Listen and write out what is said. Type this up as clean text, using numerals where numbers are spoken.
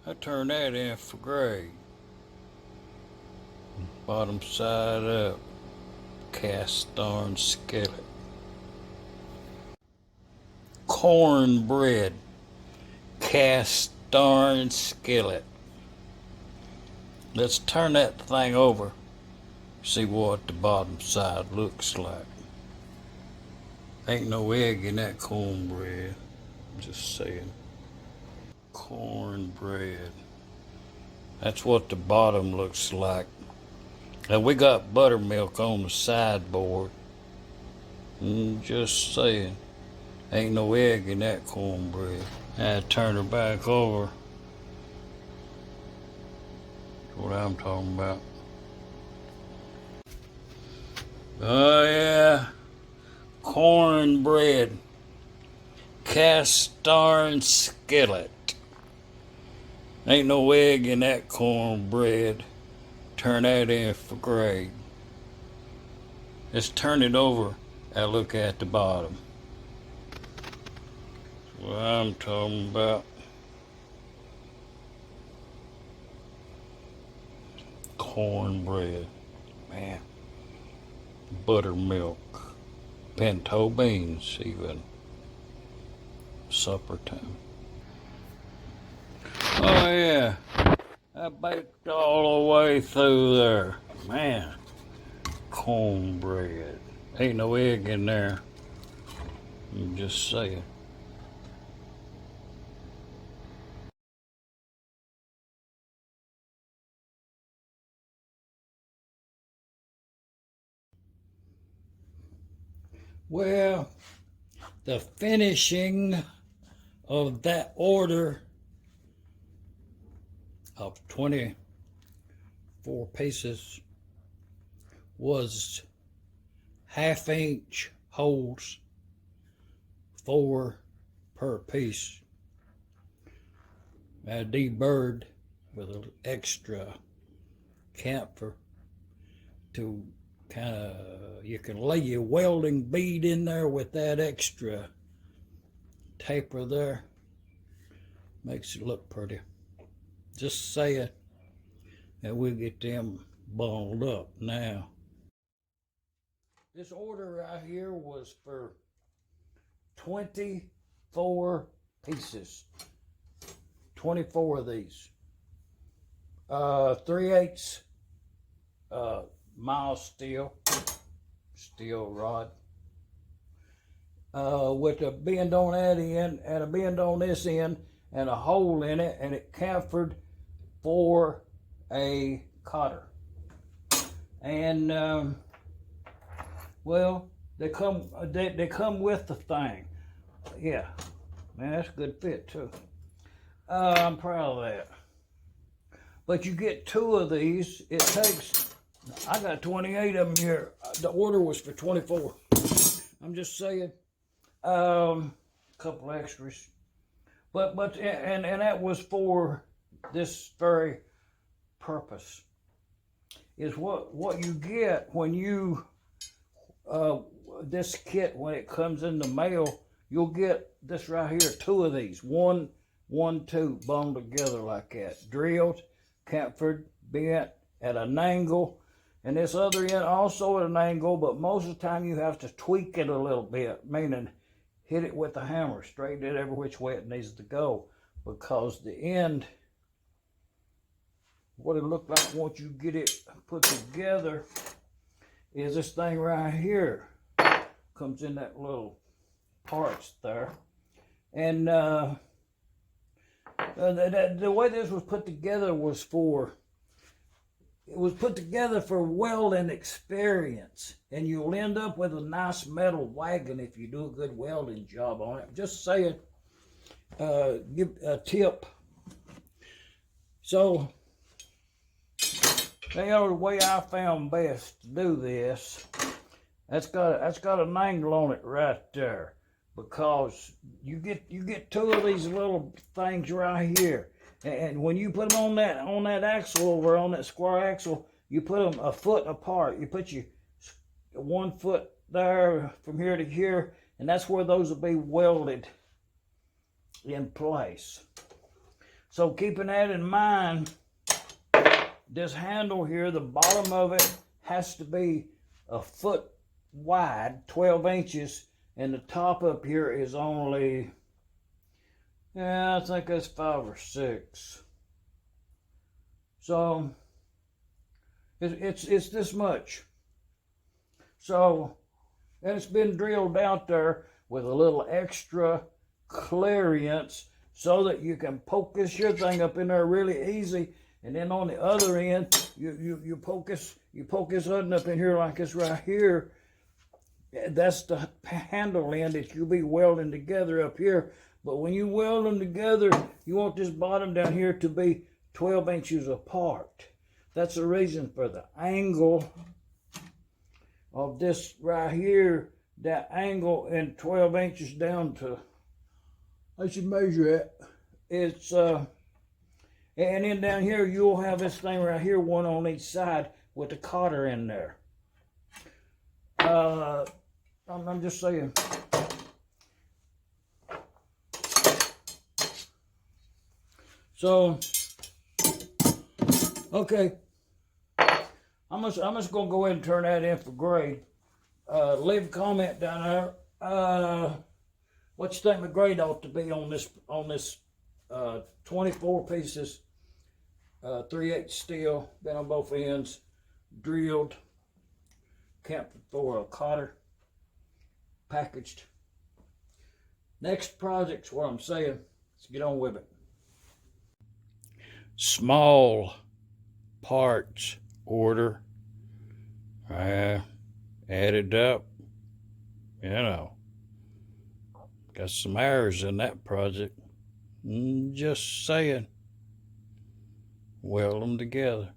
I turn that in for grade. Bottom side up. Cast-iron-skillet. Cornbread. Cast-iron-skillet. Let's turn that thing over. See what the bottom side looks like. Ain't no egg in that cornbread. Just saying. Cornbread. That's what the bottom looks like. And we got buttermilk on the sideboard. Just saying. Ain't no egg in that cornbread. I turn her back over. That's what I'm talking about. Oh yeah. Cornbread. Cast-iron-skillet. Ain't no egg in that cornbread. Turn that in for grade. Let's turn it over and look at the bottom. That's what I'm talking about. Cornbread. Man. Buttermilk. Pinto beans even. Supper time. Oh yeah. I baked all the way through there. Man. Cornbread. Ain't no egg in there. I'm just saying. Well, the finishing of that order of 24 pieces was 1/2 inch holes, 4 per piece. I deburred with an extra camphor to kind of, you can lay your welding bead in there with that extra taper there. Makes it look pretty. Just say it, and we'll get them balled up now. This order right here was for 24 pieces. 24 of these. 3/8 mild steel rod. With a bend on that end and a bend on this end and a hole in it, and it chamfered for a cotter. And well, they come with the thing. Yeah, man, that's a good fit too. I'm proud of that. But you get 2 of these. It takes, I got 28 of them here. The order was for 24. I'm just saying, couple extras. But that was for this very purpose. Is what you get when you this kit, when it comes in the mail, you'll get this right here, 2 of these, 1, 2 bonded together like that, drilled, chamfered, bent at an angle, and this other end also at an angle, but most of the time you have to tweak it a little bit, meaning hit it with a hammer, straighten it every which way it needs to go, because the end, what it looked like once you get it put together, is this thing right here. Comes in that little parts there. And the way this was put together was put together for welding experience. And you'll end up with a nice metal wagon if you do a good welding job on it. Just saying, give a tip. So, the way I found best to do this, that's got an angle on it right there, because you get 2 of these little things right here, and when you put them on that axle over on that square axle, you put them a foot apart. You put your 1 foot there from here to here, and that's where those will be welded in place. So keeping that in mind, this handle here, the bottom of it has to be a foot wide, 12 inches, and the top up here is only, I think that's 5 or 6. So it's this much. So, and it's been drilled out there with a little extra clearance so that you can poke this your thing up in there really easy. And then on the other end, you poke this button up in here like this right here. That's the handle end that you'll be welding together up here. But when you weld them together, you want this bottom down here to be 12 inches apart. That's the reason for the angle of this right here. That angle and 12 inches down to, I should measure it. It's, and then down here, you'll have this thing right here, one on each side with the cotter in there. I'm just saying. So, okay. I'm just gonna go ahead and turn that in for grade. Leave a comment down there. What you think my grade ought to be on this 24 pieces, 3/8 steel, been on both ends, drilled, camped for a cotter, packaged. Next project's what I'm saying. Let's get on with it. Small parts order. Added up, got some errors in that project. Just saying. Weld them together.